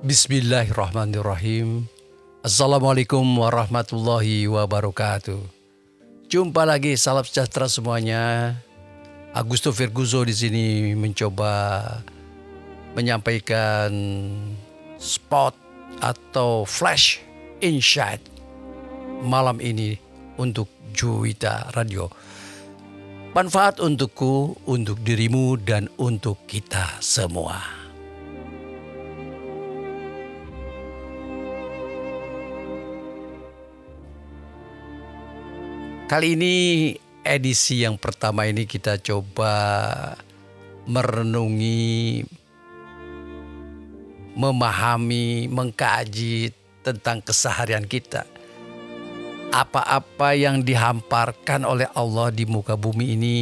Bismillahirrahmanirrahim. Assalamualaikum warahmatullahi wabarakatuh. Jumpa lagi, salam sejahtera semuanya. Augusto Virguso di sini mencoba menyampaikan spot atau flash insight malam ini untuk Juwita Radio. Manfaat untukku, untuk dirimu, dan untuk kita semua. Kali ini edisi yang pertama ini kita coba merenungi, memahami, mengkaji tentang keseharian kita. Apa-apa yang dihamparkan oleh Allah di muka bumi ini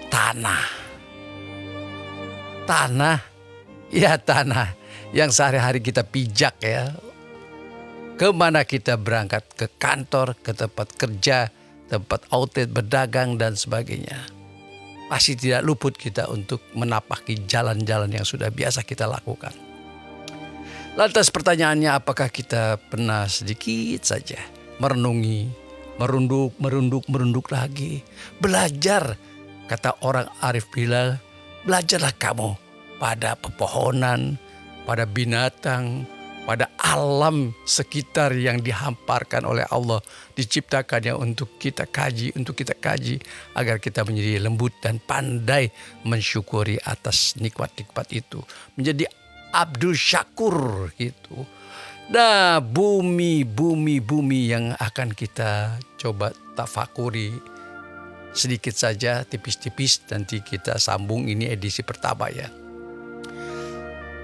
tanah. Tanah, ya tanah yang sehari-hari kita pijak ya. Kemana kita berangkat, ke kantor, ke tempat kerja, tempat outlet berdagang dan sebagainya. Pasti tidak luput kita untuk menapaki jalan-jalan yang sudah biasa kita lakukan. Lantas pertanyaannya, apakah kita pernah sedikit saja merenungi, merunduk lagi, belajar. Kata orang arif bilang, belajarlah kamu pada pepohonan, pada binatang, pada alam sekitar yang dihamparkan oleh Allah, diciptakannya untuk kita kaji, agar kita menjadi lembut dan pandai mensyukuri atas nikmat-nikmat itu, menjadi Abdul Syakur gitu. Nah, bumi yang akan kita coba tafakuri sedikit saja, tipis-tipis, nanti kita sambung, ini edisi pertama ya.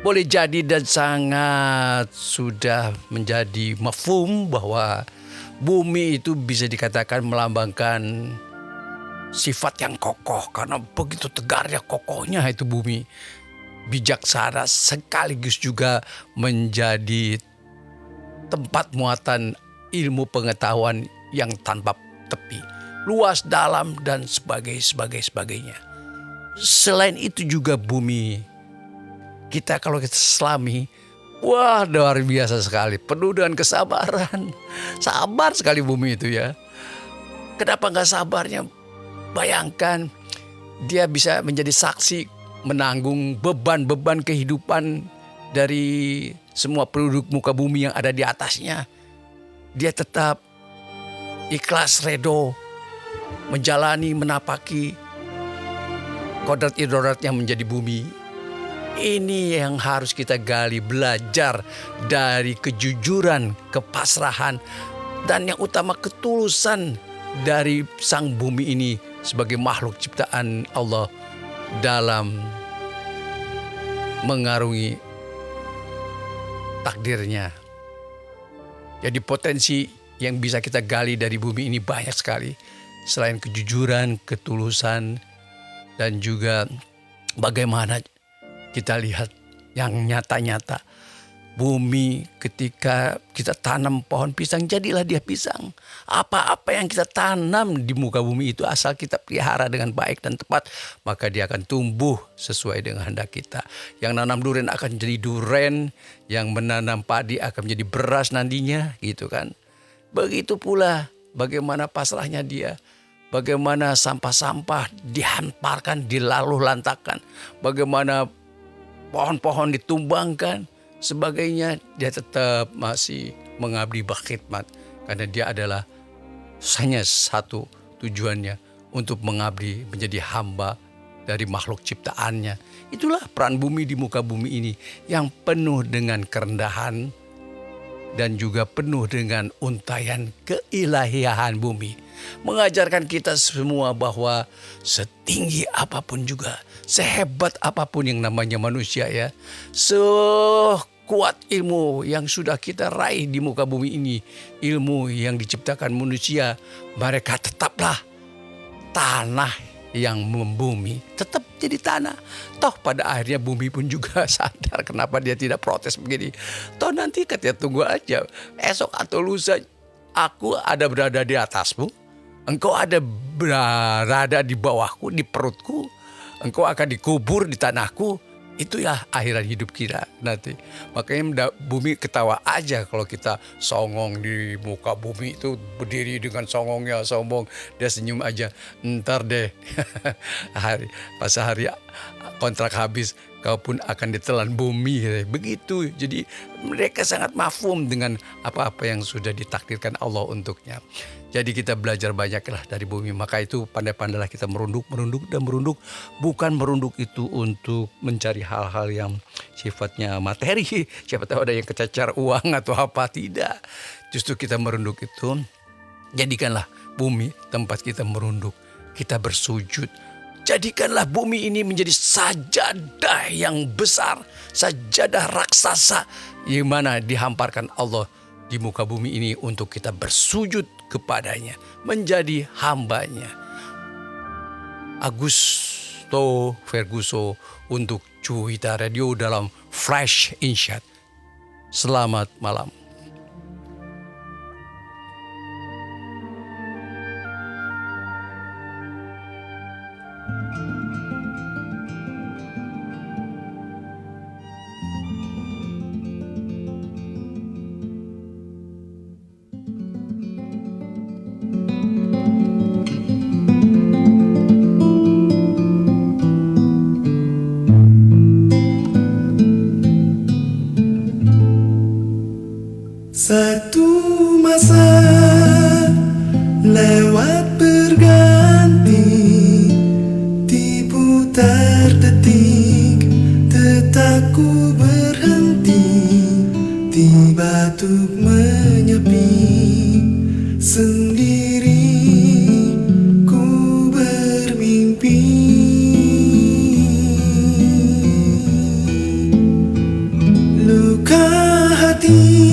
Boleh jadi dan sangat sudah menjadi mafhum bahwa bumi itu bisa dikatakan melambangkan sifat yang kokoh, karena begitu tegarnya, kokohnya itu bumi. Bijaksana sekaligus juga menjadi tempat muatan ilmu pengetahuan yang tanpa tepi, luas, dalam, dan sebagainya. Selain itu juga bumi kita, kalau kita selami, wah luar biasa sekali, penuh dengan kesabaran. Sabar sekali bumi itu ya. Kenapa gak sabarnya? Bayangkan dia bisa menjadi saksi, menanggung beban-beban kehidupan dari semua penduduk muka bumi yang ada di atasnya. Dia tetap ikhlas, redo, menjalani, menapaki kodrat idorat yang menjadi bumi. Ini yang harus kita gali, belajar dari kejujuran, kepasrahan, dan yang utama ketulusan dari sang bumi ini sebagai makhluk ciptaan Allah dalam mengarungi takdirnya. Jadi potensi yang bisa kita gali dari bumi ini banyak sekali. Selain kejujuran, ketulusan, dan juga bagaimana kita lihat yang nyata-nyata. Bumi ketika kita tanam pohon pisang, jadilah dia pisang. Apa-apa yang kita tanam di muka bumi itu, asal kita pelihara dengan baik dan tepat, maka dia akan tumbuh sesuai dengan kehendak kita. Yang nanam durian akan jadi durian, yang menanam padi akan menjadi beras nantinya, gitu kan. Begitu pula bagaimana pasrahnya dia. Bagaimana sampah-sampah dihamparkan, dilaluh-lantakkan. Bagaimana pohon-pohon ditumbangkan, sebagainya, dia tetap masih mengabdi berkhidmat, karena dia adalah hanya satu tujuannya, untuk mengabdi, menjadi hamba dari makhluk ciptaannya. Itulah peran bumi di muka bumi ini yang penuh dengan kerendahan dan juga penuh dengan untayan keilahian bumi. Mengajarkan kita semua bahwa setinggi apapun juga, sehebat apapun yang namanya manusia ya, sekuat ilmu yang sudah kita raih di muka bumi ini, ilmu yang diciptakan manusia, mereka tetaplah tanah yang membumi, tetap jadi tanah. Toh pada akhirnya bumi pun juga sadar kenapa dia tidak protes begini. Toh nanti katanya tunggu aja, esok atau lusa aku ada berada di atasmu, engkau ada berada di bawahku, di perutku, engkau akan dikubur di tanahku. Itulah akhirat hidup kita nanti. Makanya bumi ketawa aja kalau kita songong di muka bumi itu, berdiri dengan songongnya, sombong. Dia senyum aja. Ntar deh, pas hari kontrak habis, kau pun akan ditelan bumi. Begitu. Jadi mereka sangat mafhum dengan apa-apa yang sudah ditakdirkan Allah untuknya. Jadi kita belajar banyaklah dari bumi. Maka itu pandai-pandailah kita merunduk dan merunduk. Bukan merunduk itu untuk mencari hal-hal yang sifatnya materi. Siapa tahu ada yang kecacar uang atau apa. Tidak. Justru kita merunduk itu, jadikanlah bumi tempat kita merunduk. Kita bersujud. Jadikanlah bumi ini menjadi sajadah yang besar. Sajadah raksasa. Yang mana dihamparkan Allah di muka bumi ini untuk kita bersujud kepadanya, menjadi hambanya. Augusto Ferguso untuk Cuita Radio dalam Flash Insight. Selamat malam. Satu masa lewat berganti, diputar detik, detakku berhenti, di batuk menyepi, sendiri ku bermimpi. Luka hati